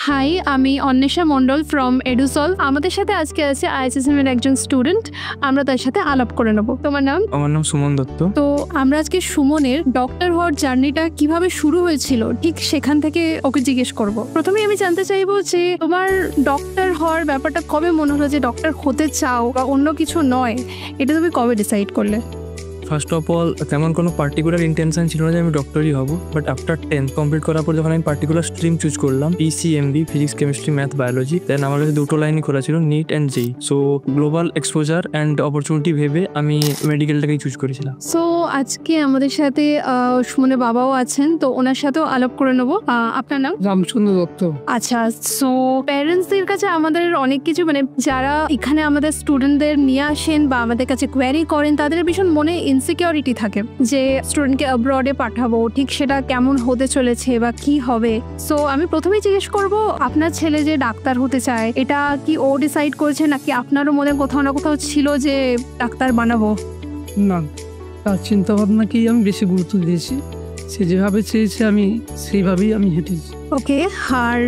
High, আমি অন্বেষা মণ্ডল from এডুসল। আমাদের সাথে আজকে আছে আইএসএসএম এর একজন স্টুডেন্ট। আমরা তার সাথে আলাপ করে নেব। তোমার নাম? আমার নাম সুমন দত্ত। তো আমরা আজকে সুমনের ডক্টর হওয়ার জার্নিটা কিভাবে শুরু হয়েছিল ঠিক সেখান থেকে ওকে জিজ্ঞেস করব। প্রথমে আমি জানতে চাইবো যে তোমার ডক্টর হওয়ার ব্যাপারটা কবে মনে হলো যে ডক্টর হতে চাও বা অন্য কিছু নয়, এটা তুমি কবে ডিসাইড করলে? ফার্স্ট অফ অল তেমন কোনো পার্টিকুলার ইন্টেনশন ছিল না যে আমি ডক্টরই হব, বাট আফটার 10th কমপ্লিট করার পর যখন আমি পার্টিকুলার স্ট্রিম চুজ করলাম, PCMB, physics, chemistry, math, biology, then আমার কাছে দুটো লাইনই খোলা ছিল, NEET and JEE. So global exposure and opportunity ভেবে আমি মেডিকেলটাকেই চুজ করেছিলাম। সো আজকে আমাদের সাথে সুমনের বাবাও আছেন, তো ওনার সাথেও আলাপ করে নেবো। আপনার নাম? রামচন্দ্র দত্ত। আচ্ছা, সো প্যারেন্টসদের কাছে আমাদের অনেক কিছু যারা এখানে আমাদের স্টুডেন্টদের নিয়ে আসেন বা আমাদের কাছে কোয়ারি করেন, তাদের ভীষণ মনে ইনসিকিউরিটি থাকে যে স্টুডেন্টকে অ্যাব্রডে পাঠাবো, ঠিক সেটা কেমন হতে চলেছে বা কি হবে। সো আমি প্রথমেই জিজ্ঞেস করব, আপনার ছেলে যে ডাক্তার হতে চায়, এটা কি ও ডিসাইড করেছে নাকি আপনারও মনে কোথাও না কোথাও ছিল যে ডাক্তার বানাবো? না, তার চিন্তা ভাবনাকেই আমি বেশি গুরুত্ব দিয়েছি। সে যেভাবে চেয়েছে আমি সেইভাবেই হেঁটেছি। ওকে, আর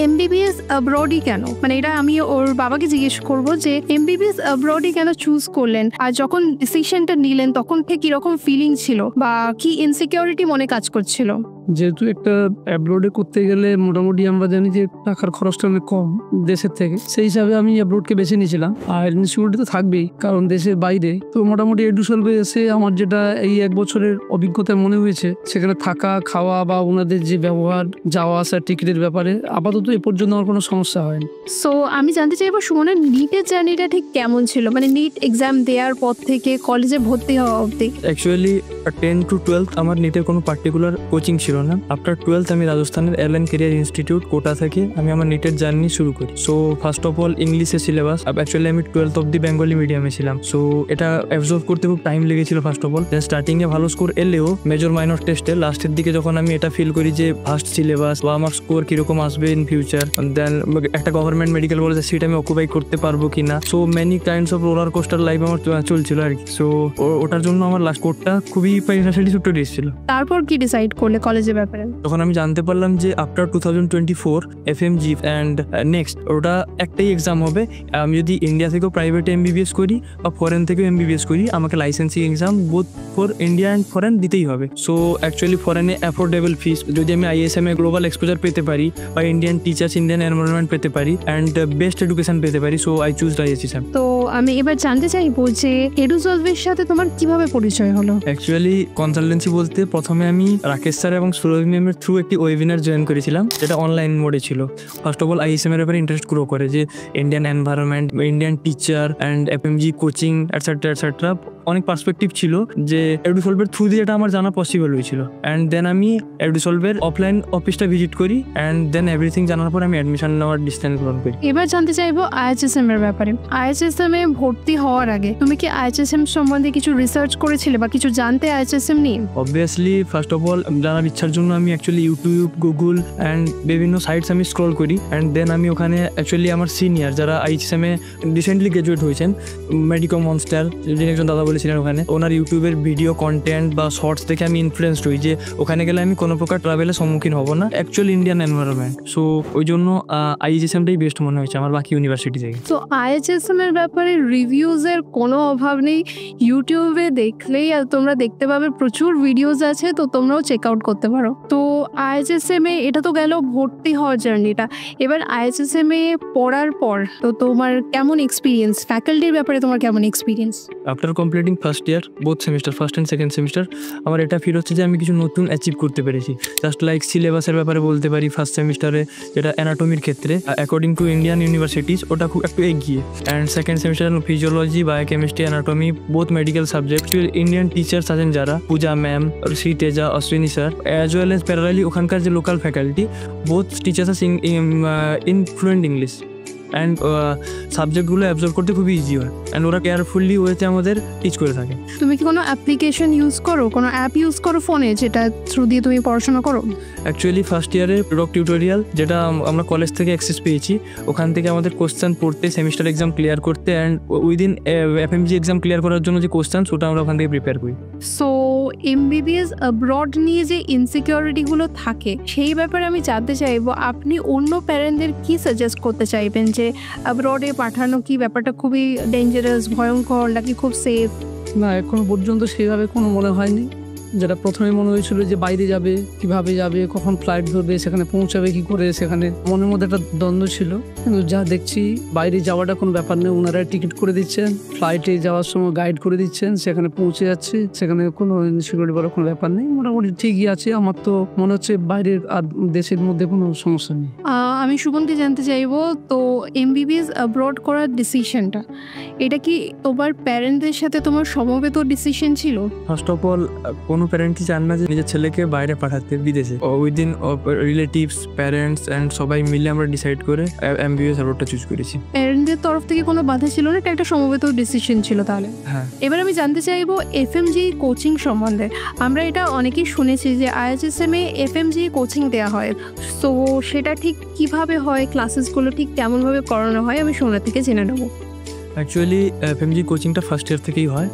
এমবিবিএস অ্যাব্রডই কেন? এটা আমি ওর বাবাকে জিজ্ঞেস করব যে এমবিবিএস অ্যাব্রডই কেন চুজ করলেন, আর যখন ডিসিশনটা নিলেন তখন থেকে কিরকম ফিলিং ছিল বা কি ইনসিকিউরিটি মনে কাজ করছিল? যেহেতু একটা অ্যাব্রোডে করতে গেলে মোটামুটি আমরা জানি যে টাকার খরচটা অনেক কম দেশের থেকে, সেই হিসাবে আমি অ্যাব্রোডকে বেছে নিয়েছিলাম। আর ইনসিকিউরিটি তো থাকবেই, কারণ দেশের বাইরে তো মোটামুটি এডুসলভে এসে আমার যেটা এই 1 বছরের অভিজ্ঞতা মনে হয়েছে, সেখানে থাকা খাওয়া বা ওনাদের যে ব্যবহার, যাওয়া আসা, টিকিটের ব্যাপারে আপাতত এ পর্যন্ত আমার কোনো সমস্যা হয়নি। সো আমি জানতে চাইবো সুমনের নিটের জার্নিটা ঠিক কেমন ছিল, নিট এক্সাম দেওয়ার পর থেকে কলেজে ভর্তি হওয়া অবধি। অ্যাকচুয়ালি 10 to 12 আমার নিটের কোনো পার্টিকুলার কোচিং ছিল না। আফটার 12th আমি রাজস্থানের এয়ারলাইন ক্যারিয়ার ইনস্টিটিউট কোটা থেকে আমি আমার নিটের জার্নি শুরু করি। সো ফার্স্ট অফ অল ইংলিশের সিলেবাস, অ্যাকচুয়ালি আমি 12th অব্দি বেঙ্গলি মিডিয়ামে ছিলাম। সো এটা অ্যাবজর্ভ করতে খুব টাইম লেগেছিল ফার্স্ট অফ অল। দেন স্টার্টিংয়ে ভালো স্কোর এলেও মেজর মাইনর টেস্টে লাস্টের দিকে যখন আমি এটা ফিল করি যে ফার্স্ট সিলেবাস বা আমার স্কোর কিরকম আসবে ইন ফিউচার, দেন একটা গভর্নমেন্ট মেডিকেল কলেজে সিট আমি অকুপাই করতে পারবো কিনা, so many kinds of roller coaster life আমার চলছিল আর কি। সো ওটার জন্য আমার লাস্ট স্কোরটা খুবই ছুটে দিয়েছিল। তারপর কি ডিসাইড করলে কলেজের ব্যাপারে? তখন আমি জানতে পারলাম যে আফটার 2024 এফএমজি অ্যান্ড নেক্সট ওটা একটাই এক্সাম হবে। আমি যদি ইন্ডিয়া থেকেও প্রাইভেটে এমবিবিএস করি বা ফরেন থেকেও এমবিবিএস করি, আমাকে licensing exam both for India and foreign দিতেই হবে। সো অ্যাকচুয়ালি ফরেনে অ্যাফোর্ডেবল ফিস, যদি আমি আইএসএম এ গ্লোবাল এক্সপোজার পেতে পারি বা ইন্ডিয়ান টিচার্স, ইন্ডিয়ান এনভায়রনমেন্ট পেতে পারি অ্যান্ড বেস্ট এডুকেশন পেতে পারি, সো আই চুজ আইএসএম। তো আমি এবার জানতে চাইবো যে এডুসলভের সাথে তোমার কিভাবে পরিচয় হলো? অ্যাকচুয়ালি কনসালটেন্সি বলতে প্রথমে আমি রাকেশ স্যার এবং সুরভি ম্যামের থ্রু একটি ওয়েবিনার জয়েন করেছিলাম, যেটা অনলাইন মোডে ছিল। ফার্স্ট অফ অল আইএসএম এর ব্যাপারে ইন্টারেস্ট গ্রো করে যে Indian environment, Indian teacher and FMG coaching etcetera etcetera, অনেক পার্সপেক্টিভ ছিল যে এডুসলভের থ্রু দিয়ে এটা আমার জানা পসিবল হয়েছিল। অ্যান্ড দেন আমি এডুসলভের অফলাইন অফিসটা ভিজিট করি অ্যান্ড দেন এভরিথিং জানার পর আমি অ্যাডমিশন নেওয়ার ডিসিশন গ্রহণ করি। এবার জানতে চাইবো আইএইচএসএম এর ব্যাপারে। আইএইচএসএম এ ভর্তি হওয়ার আগে তুমি কি আইএইচএসএম সম্বন্ধে কিছু রিসার্চ করেছিলে বা কিছু জানতে আইএইচএসএম নিয়ে? অবভিয়াসলি ফার্স্ট অফ অল জানার ইচ্ছার জন্য আমি অ্যাকচুয়ালি ইউটিউব, গুগল অ্যান্ড বিভিন্ন সাইটস আমি স্ক্রল করি অ্যান্ড দেন আমি ওখানে অ্যাকচুয়ালি আমার সিনিয়র যারা আইএইচএসএম এ রিসেন্টলি গ্রাজুয়েট হয়েছেন, মেডিকো মনস্টার যিনি একজন দাদা বলেছিলেন, ওখানে ওনার ইউটিউবের ভিডিও কন্টেন্ট বা শর্টস দেখে আমি ইনফ্লুয়েন্সড হই যে ওখানে গেলে আমি কোনো প্রকার ট্রাভেলের সম্মুখীন হব না, অ্যাকচুয়ালি ইন্ডিয়ান এনভায়রনমেন্ট। সো ওই জন্য আইএইচএসএমটাই বেস্ট মনে হয়েছে আমার বাকি ইউনিভার্সিটি থেকে। তো আইএইচএসএম এর ব্যাপারে রিভিউজের কোনো অভাব নেই, ইউটিউবে দেখলেই তোমরা দেখতে পাবে প্রচুর ভিডিওস আছে, তো তোমরাও চেক আউট করতে পারো। তো আইএইচএসএম এ এটা তো গেল ভর্তি হওয়ার জার্নিটা, এবার আইএইচএসএম এ পড়ার পর তো তোমার কেমন এক্সপিরিয়েন্স, ফ্যাকাল্টির ব্যাপারে তোমার কেমন experience? After completing first year both semester, first and second semester, আমার এটা ফিল হচ্ছে যে আমি কিছু নতুন অ্যাচিভ করতে পেরেছি। জাস্ট লাইক সিলেবাসের ব্যাপারে বলতে পারি, ফার্স্ট সেমিস্টারে যেটা অ্যানাটমির ক্ষেত্রে অ্যাকর্ডিং টু ইন্ডিয়ান ইউনিভার্সিটিজ ওটা খুব একটু এগিয়ে, and second semester physiology, biochemistry, anatomy both medical subject. Indian teachers আছেন যারা, Puja ma'am, Shri Teja, Ashwini sir, as well as parallelly ওখানকার যে local faculty, both teachers in fluent English. And সাবজেক্টগুলো অ্যাবজর্ব করতে খুবই ইজি হয়, অ্যান্ড ওরা কেয়ারফুলি ওয়েতে আমাদের টিচ করে থাকে। তুমি কি কোনো অ্যাপ্লিকেশন ইউজ করো, কোনো অ্যাপ ইউজ করো ফোনে যেটা থ্রু দিয়ে তুমি পড়াশোনা করো? অ্যাকচুয়ালি ফার্স্ট ইয়ারে প্রোডাক্ট টিউটোরিয়াল যেটা আমরা কলেজ থেকে অ্যাক্সেস পেয়েছি, ওখান থেকে আমাদের কোশ্চেন পড়তে, সেমিস্টার এক্সাম ক্লিয়ার করতে and within FMG exam clear করার জন্য যে কোশ্চেন ওটা আমরা ওখান থেকে প্রিপেয়ার করি। সো এমবিবিএস অ্যাব্রড নিয়ে যে ইনসিকিউরিটিগুলো থাকে সেই ব্যাপারে আমি জানতে চাইবো, আপনি অন্য প্যারেন্টদের কি সাজেস্ট করতে চাইবেন যে অ্যাব্রডে পাঠানো কি ব্যাপারটা খুবই ডেঞ্জারাস, ভয়ঙ্কর, নাকি খুব সেফ? না, এখনো পর্যন্ত সেভাবে কোনো মনে হয়নি। যেটা প্রথমে মনে হয়েছিল যে বাইরে যাবে, কিভাবে যাবে, কখন ফ্লাইট ধরবে, সেখানে পৌঁছাবে কি করে, সেখানে মনের মধ্যে একটা দ্বন্দ্ব ছিল। কিন্তু যা দেখছি বাইরে যাওয়াটা কোনো ব্যাপার নেই, ওনারা টিকিট করে দিচ্ছেন, ফ্লাইটে যাওয়ার সময় গাইড করে দিচ্ছেন, সেখানে পৌঁছে যাচ্ছে, সেখানে কোনো ইনসিকিউরিটি বলার কোনো ব্যাপার নেই, মোটামুটি ঠিকই আছে। আমার তো মনে হচ্ছে বাইরের আর দেশের মধ্যে কোনো সমস্যা নেই। আমি সুমনকে জানতে চাইবো, তো এমবিবিএস অ্যাব্রড করার ডিসিশনটা, এটা কি তোমার প্যারেন্টদের সাথে তোমার সমবেত ডিসিশন ছিল? ফার্স্ট অফ অল কোনো প্যারেন্টই চান না যে নিজের ছেলেকে বাইরে পাঠাতে বিদেশে। উইদিন রিলেটিভস, প্যারেন্টস অ্যান্ড সবাই মিলে আমরা ডিসাইড করে এমবিবিএস অ্যাব্রডটা চুজ করেছি। প্যারেন্টদের তরফ থেকে কোনো বাধা ছিল না, এটা একটা সমবেত ডিসিশন ছিল তাহলে? হ্যাঁ। এবার আমি জানতে চাইবো এফএমজি কোচিং সম্বন্ধে। আমরা এটা অনেকেই শুনেছি যে IHSM এ এফএমজি কোচিং দেওয়া হয়, সো সেটা ঠিক কিভাবে হয়, ক্লাসেসগুলো ঠিক কেমনভাবে করানো হয়, আমি সোনা থেকে জেনে নেবো। অ্যাকচুয়ালি এফএমজি কোচিংটা ফার্স্ট ইয়ার থেকেই হয়।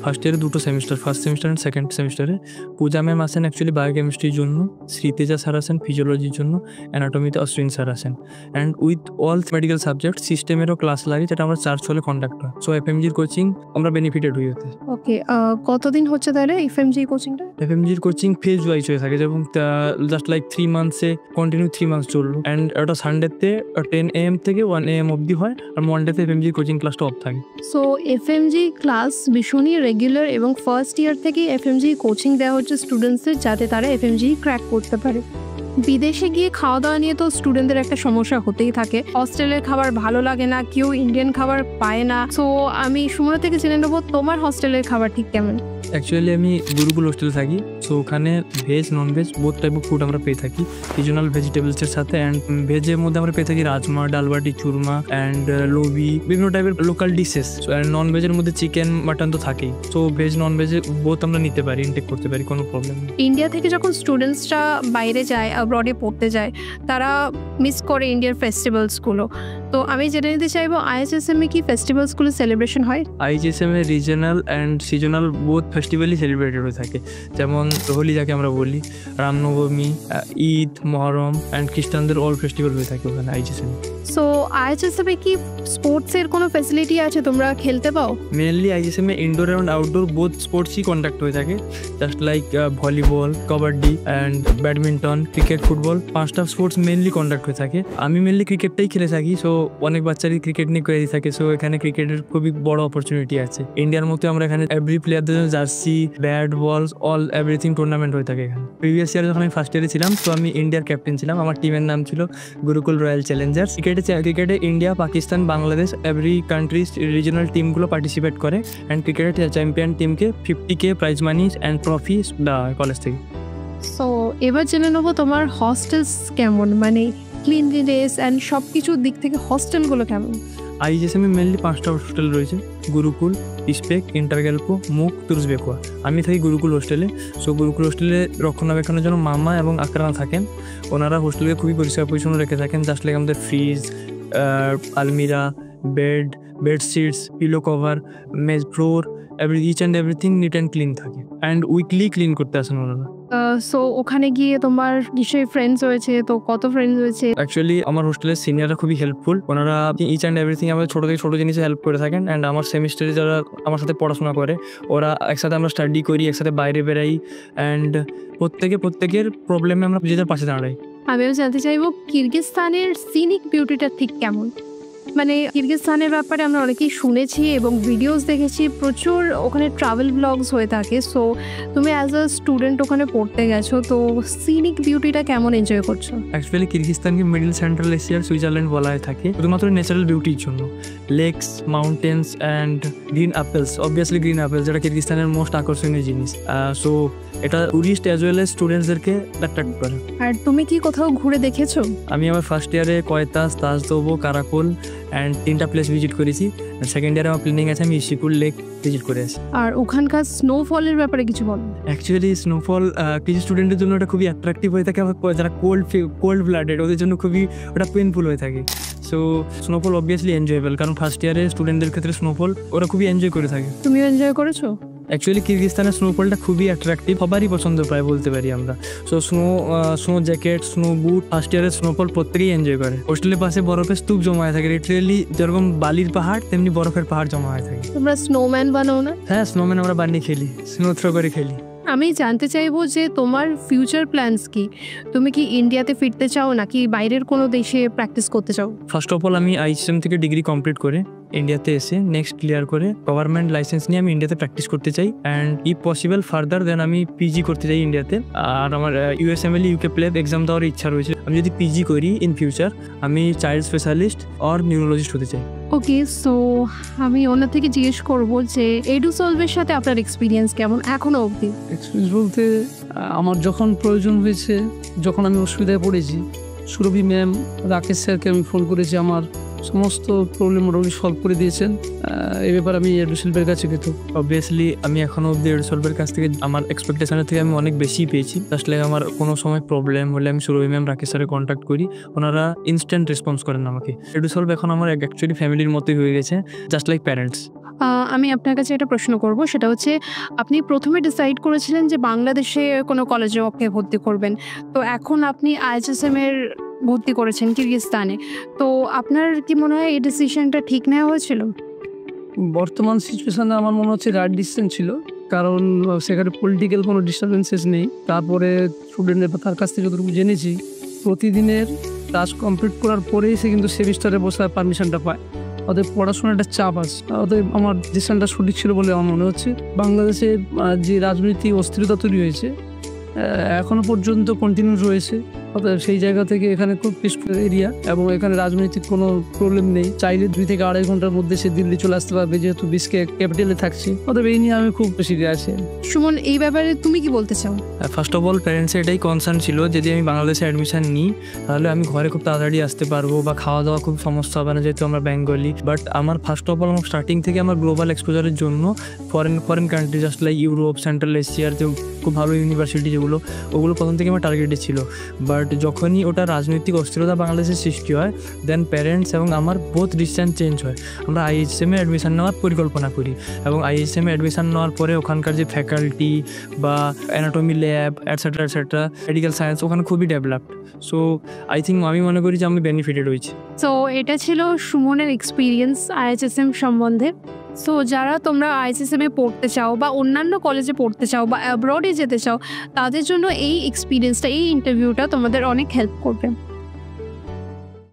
ফার্স্ট ইয়ারে দুটো semester, first semester and second সেমিস্টারে পূজা ম্যাম আসেন অ্যাকচুয়ালি বায়োকেমিস্ট্রির জন্য, শ্রীতেজা স্যার আসেন ফিজিওলজির জন্য, অ্যানাটমিতে অশ্বিন স্যার আসেন, and with all medical subject সিস্টেমেরও ক্লাস লাগে, যেটা আমরা চার্জ হলে কন্ডাক্ট হয়। সো এফএমজির কোচিং আমরা বেনিফিটেড হই হতে। ওকে, কতদিন হচ্ছে তাহলে এফএমজি কোচিংটা? এফএমজির কোচিং ফেজ ওয়াইজ হয়ে থাকে, যেমন জাস্ট লাইক 3 মান্থসে কন্টিনিউ 3 মান্থস চললো, অ্যান্ড ওটা সানডেতে 10 AM থেকে 1 AM অবধি হয়, আর মন্ডেতে এফএমজির কোচিং ক্লাসটা অফ থাকে। সো এফএমজি ক্লাস ভীষণই রেগুলার এবং ফার্স্ট ইয়ার থেকে এফএমজি কোচিং দেওয়া হচ্ছে স্টুডেন্টসদের, যাতে তারা এফএমজি ক্র্যাক করতে পারে। বিদেশে গিয়ে খাওয়া দাওয়া নিয়ে তো স্টুডেন্টদের একটা সমস্যা হতেই থাকে, হস্টেলের খাবার ভালো লাগে না, কেউ ইন্ডিয়ান খাবার পায় না। সো আমি সুমনা থেকে জেনে নেবো তোমার হস্টেলের খাবার ঠিক কেমন? অ্যাকচুয়ালি আমি গুরুকুল হোস্টেলে থাকি, সো ওখানে veg non veg both type of food আমরা পেয়ে থাকি, সিজনাল ভেজিটেবলসের সাথে। অ্যান্ড ভেজের মধ্যে আমরা পেয়ে থাকি রাজমা, ডালবাটি, চুরমা অ্যান্ড লোবি, বিভিন্ন টাইপের লোকাল ডিশেস। অ্যান্ড নন ভেজের মধ্যে চিকেন, মাটন তো থাকেই। সো ভেজ নন ভেজে বোথ আমরা নিতে পারি, ইনটেক করতে পারি, কোনো প্রবলেম নেই। ইন্ডিয়া থেকে যখন স্টুডেন্টসরা বাইরে যায়, অ্যাব্রডে পড়তে যায়, তারা মিস করে ইন্ডিয়ার ফেস্টিভ্যালসগুলো। তো আমি জেনে নিতে চাইবো IHSM এ কি ফেস্টিভ্যালসগুলো সেলিব্রেশন হয়? IHSM এ রিজনাল অ্যান্ড সিজনাল বোথ ফেস্টিভ্যালই সেলিব্রেটেড হয়ে থাকে, যেমন হোলি যাকে আমরা বলি, রামনবমী, ঈদ, মহরম অ্যান্ড খ্রিস্টানদের অল ফেস্টিভ্যাল হয়ে থাকে ওখানে IHSM। সো IHSM এ কি স্পোর্টসের কোনো ফ্যাসিলিটি আছে, তোমরা খেলতে পাও? মেনলি IHSM এ ইনডোর অ্যান্ড আউটডোর বোথ স্পোর্টসই কন্ডাক্ট হয়ে থাকে, just like volleyball, kabaddi and badminton, cricket, football, 5টা স্পোর্টস মেনলি কন্ডাক্ট হয়ে থাকে। আমি মেনলি ক্রিকেটটাই খেলে থাকি, সো অনেক বাচ্চারই ক্রিকেট নিয়ে কোয়ারি থাকে, সো এখানে ক্রিকেটের খুবই বড় অপরচুনিটি আছে। ইন্ডিয়ার মতো আমরা এখানে এভরি প্লেয়ারদের জন্য জার্সি, ব্যাট, বলস, অল এভরিথিং টুর্নামেন্ট হয়ে থাকে এখানে। প্রিভিয়াস ইয়ারে যখন আমি ফার্স্ট ইয়ারে ছিলাম, তো আমি ইন্ডিয়ার ক্যাপ্টেন ছিলাম, আমার টিমের নাম ছিল গুরুকুল রয়্যাল চ্যালেঞ্জার্স। ক্রিকেটে India, Pakistan, Bangladesh, every countries regional টিমগুলো পার্টিসিপেট করে, অ্যান্ড ক্রিকেটের চ্যাম্পিয়ন টিমকে 50K prize money and trophy দেওয়া হয় কলেজ থেকে। সো এবার জেনে নেবো তোমার হস্টেলস কেমন, মানে ক্লিনলিনেস অ্যান্ড সব কিছুর দিক থেকে হস্টেলগুলো কেমন? IHSM এ মেনলি 5টা হোস্টেল রয়েছে, গুরুকুল, স্পেক, ইন্টারগ্যালপো, মুক, তুরসবেকুয়া। আমি থাকি গুরুকুল হোস্টেলে। সো গুরুকুল হোস্টেলে রক্ষণাবেক্ষণের জন্য মামা এবং আকরানা থাকেন, ওনারা হোস্টেলকে খুবই পরিষ্কার পরিচ্ছন্ন রেখে থাকেন, জাস্ট লাইক আমাদের ফ্রিজ, আলমিরা, বেডশিটস, পিলো কভার, মেজ floor, each and everything neat and clean থাকে, অ্যান্ড উইকলি ক্লিন করতে আসেন ওনারা। সো ওখানে গিয়ে তোমার নিশ্চয়ই ফ্রেন্ডস হয়েছে, তো কত ফ্রেন্ডস হয়েছে? অ্যাকচুয়ালি আমার হোস্টেলের সিনিয়ররা খুবই হেল্পফুল, ওনারা ইচ অ্যান্ড এভরিথিং আমাদের ছোটো থেকে ছোটো জিনিসে হেল্প করে থাকেন। অ্যান্ড আমার সেমিস্টারে যারা আমার সাথে পড়াশোনা করে, ওরা একসাথে আমরা স্টাডি করি, একসাথে বাইরে বেরাই, অ্যান্ড প্রত্যেকের প্রবলেমে আমরা নিজেদের পাশে দাঁড়াই। আমিও জানতে চাইবো কিরগিজস্তানের সিনিক বিউটিটা ঠিক কেমন? মানে কিরগিজস্তানের ব্যাপারে আমরা অনেকেই শুনেছি এবং ভিডিওস দেখেছি, প্রচুর ওখানে ট্রাভেল ব্লগস হয়ে থাকে। সো তুমি অ্যাজ আ স্টুডেন্ট ওখানে পড়তে গেছো, তো সিনিক বিউটিটা কেমন এনজয় করছো? অ্যাকচুয়ালি কিরগিজস্তানকে মিডল সেন্ট্রাল এশিয়ার সুইজারল্যান্ড বলা হয়ে থাকে, শুধুমাত্র ন্যাচারাল বিউটির জন্য। Lakes, mountains and green apples, obviously green apples, যেটা কিরগিজস্তানের মোস্ট আকর্ষণীয় জিনিস। সো এটা টুরিস্ট অ্যাজ ওয়েল এজ স্টুডেন্টসদেরকে অ্যাট্রাক্ট করে। আর তুমি কি কোথাও ঘুরে দেখেছো? আমি আমার ফার্স্ট ইয়ারে কয়তাস, তাজদোবো, কারাকোল অ্যান্ড 3টা প্লেস ভিজিট করেছি। সেকেন্ড ইয়ারে আমার প্ল্যানিং আছে আমি ইসিকুর লেক ভিজিট করে আসি। আর ওখানকার স্নোফলের ব্যাপারে কিছু বলো। অ্যাকচুয়ালি স্নোফল কিছু স্টুডেন্টের জন্য ওটা খুবই অ্যাট্রাকটিভ হয়ে থাকে, আবার যারা কোল্ড ব্লাডেড ওদের জন্য খুবই ওটা পেনফুল হয়ে থাকে। সো স্নোফল অবভিয়াসলি এনজয়েবল, কারণ ফার্স্ট ইয়ারে স্টুডেন্টদের ক্ষেত্রে স্নোফল ওরা খুবই এনজয় করে থাকে। তুমিও এনজয় করেছো? অ্যাকচুয়ালি কিরগিজস্তানের স্নোফলটা খুবই অ্যাট্রাকটিভ, সবারই পছন্দ প্রায় বলতে পারি আমরা। সো স্নো জ্যাকেট, স্নো বুট, ফার্স্ট ইয়ারের স্নোফল প্রত্যেকেই এনজয় করে। হোস্টেলের পাশে বরফের স্তূপ জমা হয়ে থাকে, লিটারেলি যেরকম বালির পাহাড় তেমনি বরফের পাহাড় জমা হয়ে থাকে। তোমরা স্নোম্যান বানাও না? হ্যাঁ, স্নোম্যান আমরা বানিয়ে খেলি, স্নো থ্রো করে খেলি। আমি জানতে চাইবো যে তোমার ফিউচার প্ল্যানস কি? তুমি কি ইন্ডিয়াতে ফিরতে চাও নাকি বাইরের কোনো দেশে প্র্যাকটিস করতে চাও? ফার্স্ট অফ অল আমি আইএসএম থেকে ডিগ্রি কমপ্লিট করে ইন্ডিয়াতে এসে নেক্সট ক্লিয়ার করে গভর্নমেন্ট লাইসেন্স নিয়ে আমি ইন্ডিয়াতে প্র্যাকটিস করতে চাই, and if possible farther than আমি পিজি করতে চাই ইন্ডিয়াতে। আর আমার ইউএসএমএল ইউকে প্লেব এক্সাম দেওয়ার ইচ্ছা রয়েছে। আমি যদি পিজি করি ইন ফিউচার আমি চাইল্ড স্পেশালিস্ট অর নিউরোলজিস্ট হতে চাই। ওকে, সো আমি ওনার থেকে জিজ্ঞেস করবো যে এডুসলভের সাথে আপনার এক্সপিরিয়েন্স কেমন এখনো অবধি? এক্সপিরিয়েন্স বলতে আমার যখন প্রয়োজন হয়েছে, যখন আমি অসুবিধায় পড়েছি, সুরভি ম্যাম, রাকেশ স্যারকে আমি ফোন করেছি, আমার সমস্ত প্রবলেম মোটামুটি সলভ করে দিয়েছেন। এই ব্যাপারে আমি এডুসলভের কাছে কৃতজ্ঞ। অবভিয়াসলি আমি এখনও অবধি এডুসলভের কাছ থেকে আমার এক্সপেকটেশনের থেকে আমি অনেক বেশি পেয়েছি। জাস্ট লাইক আমার কোনো সময় প্রবলেম হলে আমি সুরভি ম্যাম, রাকেশ স্যারে কন্ট্যাক্ট করি, ওনারা ইনস্ট্যান্ট রেসপন্স করেন আমাকে। এডুসলভ এখন আমার অ্যাকচুয়ালি ফ্যামিলির মতোই হয়ে গেছে, জাস্ট লাইক প্যারেন্টস। আমি আপনার কাছে একটা প্রশ্ন করব, সেটা হচ্ছে আপনি প্রথমে ডিসাইড করেছিলেন যে বাংলাদেশে কোনো কলেজে ওকে ভর্তি করবেন, তো এখন আপনি আইএসএম এর ভর্তি করেছেন কিরগিজস্তানে, তো আপনার কি মনে হয় এই ডিসিশনটা ঠিক নেওয়া হয়েছিল? বর্তমান সিচুয়েশানে আমার মনে হচ্ছে রাইট ডিসিশন ছিল, কারণ সেখানে পলিটিক্যাল কোনো ডিস্টারবেন্সেস নেই। তারপরে স্টুডেন্টের তার কাছ থেকে যতটুকু জেনেছি, প্রতিদিনের কাজ কমপ্লিট করার পরেই সে কিন্তু সেমিস্টারে বসার পারমিশনটা পায়। ওদের পড়াশোনার একটা চাপ আছে, ওদের আমার ডিসিশনটা সঠিক ছিল বলে আমার মনে হচ্ছে। বাংলাদেশে যে রাজনৈতিক অস্থিরতা তৈরি হয়েছে এখনো পর্যন্ত কন্টিনিউ রয়েছে, অর্থাৎ সেই জায়গা থেকে এখানে খুব পিসফুল এরিয়া এবং এখানে রাজনৈতিক কোনো প্রবলেম নেই। চাইলে 2 থেকে আড়াই ঘন্টার মধ্যে সে দিল্লি চলে আসতে পারবে, যেহেতু বিসকে ক্যাপিটালে থাকছে। অতএব এই নিয়ে আমি খুব খুশি আছি। সুমন, এই ব্যাপারে তুমি কি বলতে চাও? ফার্স্ট অফ অল প্যারেন্টসের এটাই কনসার্ন ছিল, যদি আমি বাংলাদেশে অ্যাডমিশন নিই তাহলে আমি ঘরে খুব তাড়াতাড়ি আসতে পারবো বা খাওয়া দাওয়া খুব সমস্যা হবে না, যেহেতু আমরা বেঙ্গলি। বাট আমার ফার্স্ট অফ অল আমার স্টার্টিং থেকে আমার গ্লোবাল এক্সপোজারের জন্য foreign country just like Europe, central এশিয়ার যে খুব ভালো ইউনিভার্সিটি যেগুলো, ওগুলো প্রথম থেকে আমার টার্গেটে ছিল। বাট যখনই ওটা রাজনৈতিক অস্থিরতা বাংলাদেশে সৃষ্টি হয়, দেন প্যারেন্টস এবং আমার বোথ ডিসিশন চেঞ্জ হয়। আমরা আইএসএমে অ্যাডমিশন নেওয়ার পরিকল্পনা করি এবং আইএসএমে অ্যাডমিশন নেওয়ার পরে ওখানকার যে ফ্যাকাল্টি বা anatomy lab etcetera medical science ওখানে খুবই ডেভেলপড। সো আই থিঙ্ক আমি মনে করি যে আমি বেনিফিটেড হয়েছি। সো এটা ছিল সুমনের এক্সপিরিয়েন্স আইএসএম সম্বন্ধে। সো যারা তোমরা আইএসএমে পড়তে চাও বা অন্যান্য কলেজে পড়তে চাও বা অ্যাব্রডে যেতে চাও, তাদের জন্য এই এক্সপিরিয়েন্সটা, এই ইন্টারভিউটা তোমাদের অনেক হেল্প করবে।